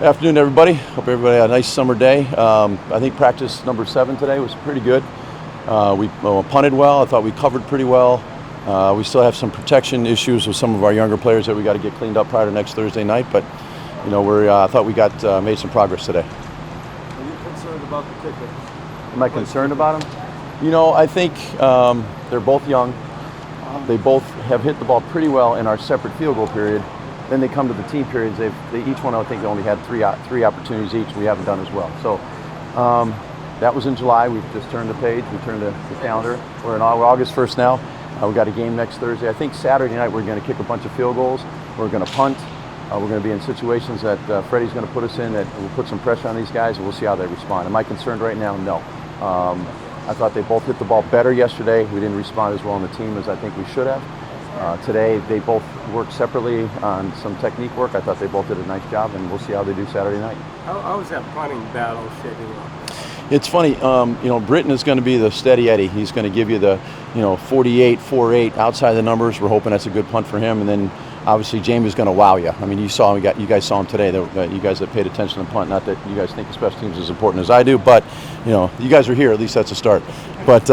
Afternoon, everybody. Hope everybody had a nice summer day. I think practice number 7 today was pretty good. We punted well. I thought we covered pretty well. We still have some protection issues with some of our younger players that we got to get cleaned up prior to next Thursday night. But I thought we made some progress today. Are you concerned about the kicker? Am I concerned about them? I think they're both young. They both have hit the ball pretty well in our separate field goal period. Then they come to the team periods. They each one, I think, only had three opportunities each. We haven't done as well. So that was in July. We've just turned the page. We turned the calendar. We're August 1st now. We got a game next Thursday. I think Saturday night we're going to kick a bunch of field goals. We're going to punt. We're going to be in situations that Freddie's going to put us in that will put some pressure on these guys, and we'll see how they respond. Am I concerned right now? No. I thought they both hit the ball better yesterday. We didn't respond as well on the team as I think we should have. Today, they both worked separately on some technique work. I thought they both did a nice job, and we'll see how they do Saturday night. How is that punting battle shaping up? It's funny, Britton is going to be the steady Eddie. He's going to give you the, 48, 4-8 outside the numbers. We're hoping that's a good punt for him. And then, obviously, Jamie's going to wow you. I mean, you guys saw him today. You guys that paid attention to the punt. Not that you guys think the special teams is as important as I do, but, you guys are here. At least that's a start. But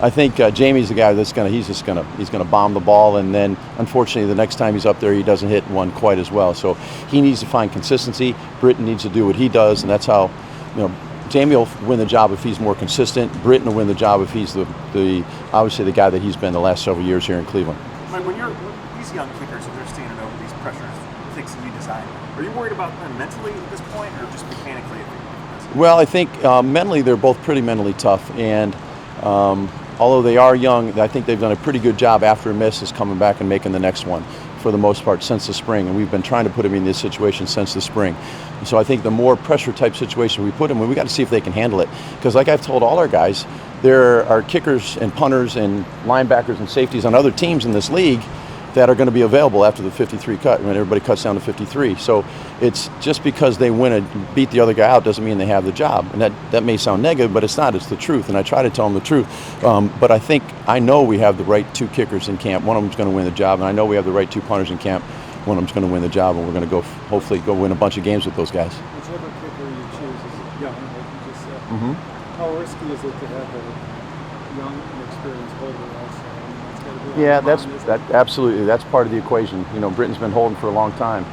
I think Jamie's the guy he's going to bomb the ball, and then unfortunately the next time he's up there he doesn't hit one quite as well. So he needs to find consistency. Britton needs to do what he does, and that's how Jamie will win the job if he's more consistent. Britton will win the job if he's obviously the guy that he's been the last several years here in Cleveland. Mike, when these young kickers and they're standing over these pressures, things that you design, are you worried about them mentally at this point, or just mechanically? Well, I think mentally they're both pretty mentally tough, and although they are young, I think they've done a pretty good job after a miss is coming back and making the next one for the most part since the spring. And we've been trying to put them in this situation since the spring. And so I think the more pressure type situation we put them in, we got to see if they can handle it. Because like I've told all our guys, there are kickers and punters and linebackers and safeties on other teams in this league that are going to be available after the 53 cut, when everybody cuts down to 53. So it's just because they win and beat the other guy out doesn't mean they have the job. And that may sound negative, but it's not. It's the truth. And I try to tell them the truth. But I know we have the right 2 kickers in camp. One of them's going to win the job. And I know we have the right 2 punters in camp. One of them's going to win the job. And we're going to hopefully go win a bunch of games with those guys. Whichever kicker you choose is young, like you just said. Mm-hmm. How risky is it to have a young, inexperienced holder also? Yeah, absolutely. That's part of the equation. Britton's been holding for a long time.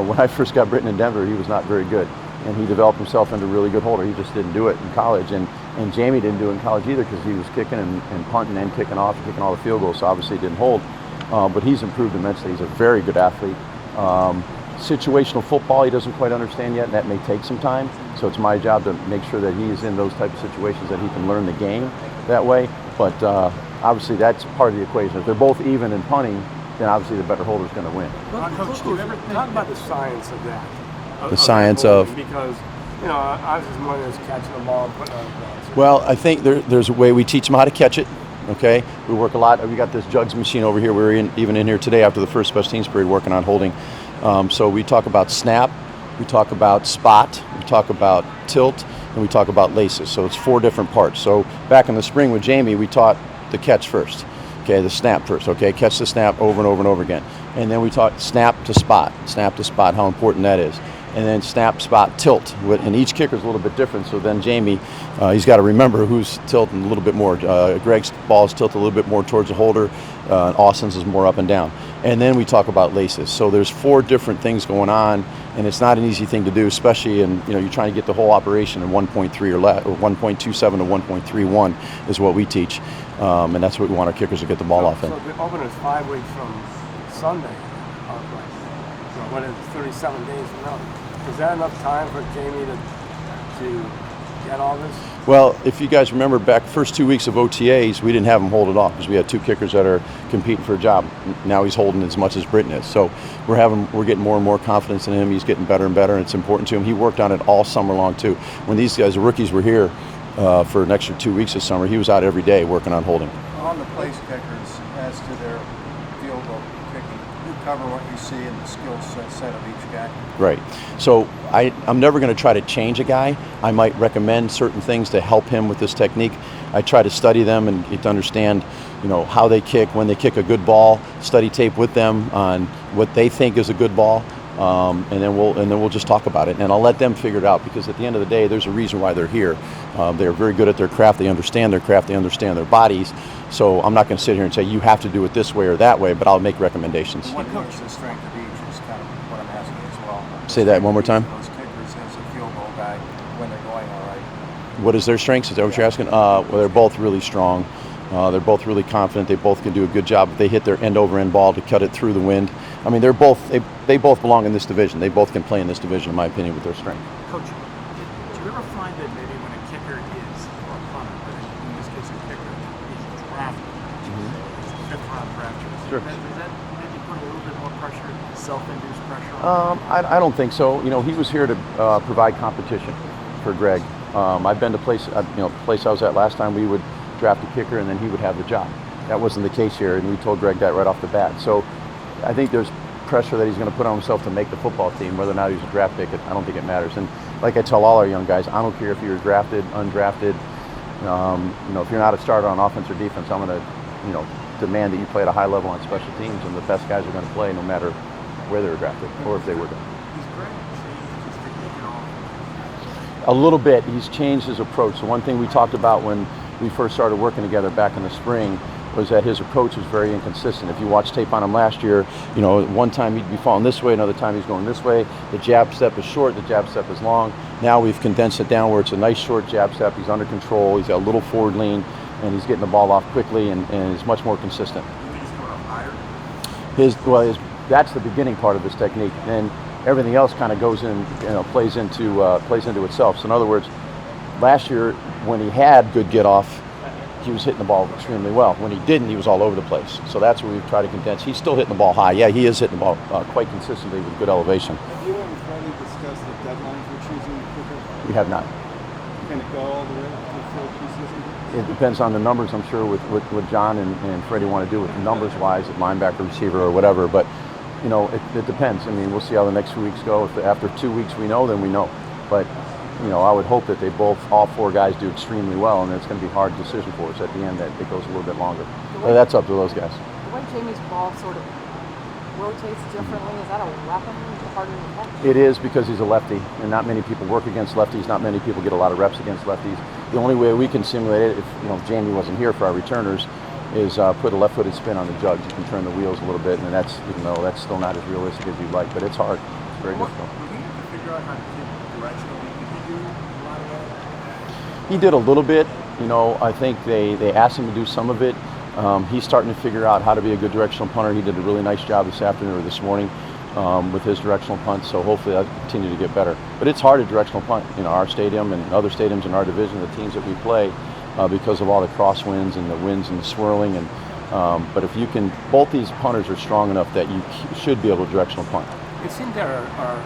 When I first got Britton in Denver, he was not very good, and he developed himself into a really good holder. He just didn't do it in college, and Jamie didn't do it in college either because he was kicking and punting and kicking off and kicking all the field goals, so obviously he didn't hold. But he's improved immensely. He's a very good athlete. Situational football he doesn't quite understand yet, and that may take some time. So it's my job to make sure that he is in those type of situations that he can learn the game that way. But obviously that's part of the equation. If they're both even in punting, then obviously the better holder is going to win. Coach, do you ever talk about the science of that? The science of? Because, obviously more than just catching the ball and putting it on the ground. Well, I think there's a way we teach them how to catch it. Okay, we work a lot. We got this jugs machine over here. We're even in here today after the first special teams period working on holding. So we talk about snap, we talk about spot, we talk about tilt, and we talk about laces. So it's 4 different parts. So back in the spring with Jamie, we taught the catch first. Okay, the snap first. Okay, catch the snap over and over and over again. And then we taught snap to spot, how important that is. And then snap, spot, tilt. And each kicker is a little bit different. So then Jamie, he's got to remember who's tilting a little bit more. Greg's ball is tilted a little bit more towards the holder. Austin's is more up and down. And then we talk about laces. So there's 4 different things going on, and it's not an easy thing to do, especially in, you're trying to get the whole operation in 1.3 or less, or 1.27 to 1.31 is what we teach. And that's what we want our kickers to get the ball off in. So the opener is 5 weeks from Sunday. What is it, 37 days from now? Is that enough time for Jamie to get all this? Well, if you guys remember back first 2 weeks of OTAs, we didn't have him hold it off because we had 2 kickers that are competing for a job. Now he's holding as much as Britton is. So we're getting more and more confidence in him. He's getting better and better, and it's important to him. He worked on it all summer long too. When these guys, the rookies, were here for an extra 2 weeks this summer, he was out every day working on holding. On the place kickers, as to their field goal kicking, you cover what you see in the skill set of each guy. Right. So I'm never going to try to change a guy. I might recommend certain things to help him with this technique. I try to study them and get to understand, how they kick, when they kick a good ball, study tape with them on what they think is a good ball. and then we'll just talk about it, and I'll let them figure it out, because at the end of the day, there's a reason why they're here. They're very good at their craft. They understand their craft. They understand their bodies. So I'm not going to sit here and say you have to do it this way or that way, but I'll make recommendations. What is the strength of each is kind of what I'm asking as well. Say that one more time. Those kickers as a field goal guy when they're going all right. What is their strengths? Is that what you're asking? Well, they're both really strong. They're both really confident. They both can do a good job. They hit their end-over-end ball to cut it through the wind. I mean, they both belong in this division. They both can play in this division, in my opinion, with their strength. Coach, do you ever find that maybe when a kicker is, or a punter, but in this case a kicker, is drafted, fifth-round draft choice, Sure. does that maybe put a little bit more pressure, self-induced pressure on I don't think so. He was here to provide competition for Greg. I've been to place I was at last time, we would draft a kicker and then he would have the job. That wasn't the case here, and we told Greg that right off the bat. So I think there's pressure that he's going to put on himself to make the football team, whether or not he's a draft pick. I don't think it matters. And like I tell all our young guys, I don't care if you're drafted, undrafted. If you're not a starter on offense or defense, I'm going to, demand that you play at a high level on special teams, and the best guys are going to play no matter where they were drafted or if they were drafted. A little bit. He's changed his approach. So one thing we talked about when we first started working together back in the spring was that his approach was very inconsistent. If you watch tape on him last year, one time he'd be falling this way, another time he's going this way. The jab step is short, the jab step is long. Now we've condensed it down where it's a nice short jab step. He's under control. He's got a little forward lean, and he's getting the ball off quickly, and is much more consistent. You think he's coming up higher? That's the beginning part of his technique. Then everything else kind of goes in, plays into itself. So in other words, last year when he had good get off, he was hitting the ball extremely well. When he didn't, he was all over the place. So that's what we've tried to condense. He's still hitting the ball high. Yeah, he is hitting the ball quite consistently with good elevation. Have you and Freddie discussed the deadline for choosing the kicker? We have not. Can it go all the way up to full preseason? It depends on the numbers, I'm sure, with what John and Freddie want to do with the numbers-wise, at linebacker, receiver, or whatever. But, it depends. I mean, we'll see how the next 2 weeks go. If after 2 weeks we know, then we know. But, I would hope that all four guys do extremely well, and it's going to be a hard decision for us at the end that it goes a little bit longer. But that's up to those guys. The way Jamie's ball sort of rotates differently, is that a weapon harder to catch? It is, because he's a lefty, and not many people work against lefties. Not many people get a lot of reps against lefties. The only way we can simulate it, if Jamie wasn't here for our returners, is put a left-footed spin on the jugs. You can turn the wheels a little bit, and that's, even though that's still not as realistic as you'd like, but it's hard. It's very difficult. Would he have to figure out how to kick directionally? Did he do a lot of that? He did a little bit. I think they asked him to do some of it. He's starting to figure out how to be a good directional punter. He did a really nice job this afternoon or this morning with his directional punt, so hopefully that'll continue to get better. But it's hard to directional punt in our stadium and other stadiums in our division, the teams that we play, because of all the crosswinds and the winds and the swirling. But if you can, both these punters are strong enough that you should be able to directional punt. It seems there are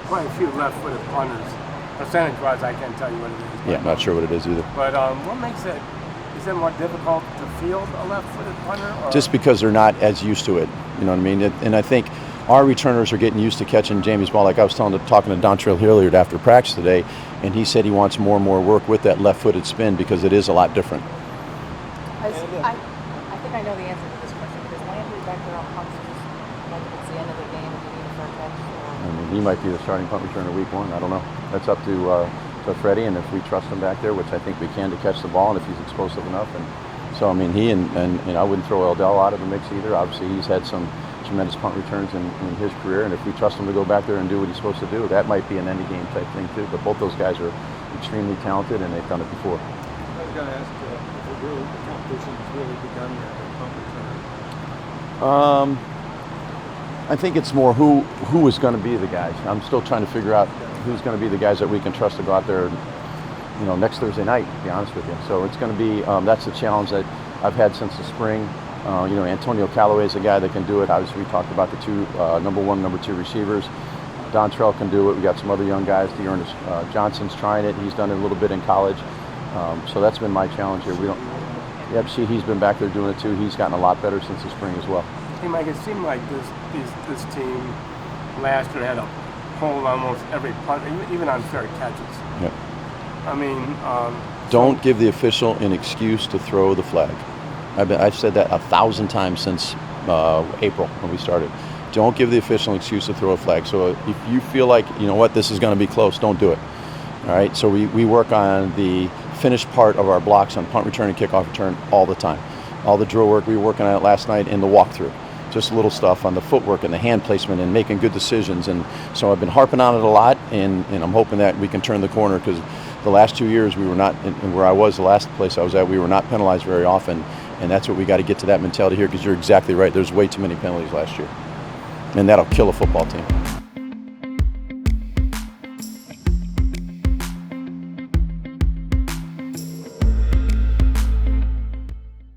quite a few left-footed punters. Percentage-wise, I can't tell you what it is. Yeah, I'm not sure what it is either. But what makes it, is it more difficult to field a left-footed punter? Or? Just because they're not as used to it, you know what I mean? And I think our returners are getting used to catching Jamie's ball. Like I was talking to Dontrell Hilliard after practice today, and he said he wants more and more work with that left-footed spin because it is a lot different. I think I know the answer to this question, because Landry back there on punts just like if it's the end of the game and you need a fair catch. I mean, he might be the starting punt returner week one. I don't know. That's up to Freddie, and if we trust him back there, which I think we can, to catch the ball, and if he's explosive enough. And so, I mean, he and I wouldn't throw Eldell out of the mix either. Obviously, he's had some tremendous punt returns in his career, and if we trust him to go back there and do what he's supposed to do, that might be an any game type thing too. But both those guys are extremely talented, and they've done it before. I was going to ask if the competition has really begun yet at punt return. I think it's more who is going to be the guys. I'm still trying to figure out who's going to be the guys that we can trust to go out there, next Thursday night, to be honest with you. So it's going to be, that's the challenge that I've had since the spring. Antonio Callaway is a guy that can do it. Obviously, we talked about the two, number one, number two receivers. Dontrell can do it. We got some other young guys. Dearness Johnson's trying it. He's done it a little bit in college. So that's been my challenge here. He's been back there doing it too. He's gotten a lot better since the spring as well. Hey, Mike, it seemed like this team last year had a hold almost every punt, even on fair catches. Yep. I mean, don't give the official an excuse to throw the flag. I've said that 1,000 times since April when we started. Don't give the official an excuse to throw a flag. So if you feel like, you know what, this is going to be close, don't do it. All right, so we work on the finished part of our blocks on punt return and kickoff return all the time. All the drill work, we were working on it last night in the walkthrough. Just little stuff on the footwork and the hand placement and making good decisions. And so I've been harping on it a lot, and I'm hoping that we can turn the corner, because the last 2 years we were not, and where I was, the last place I was at, we were not penalized very often. And that's what we got to get to, that mentality here, because you're exactly right. There's way too many penalties last year. And that'll kill a football team.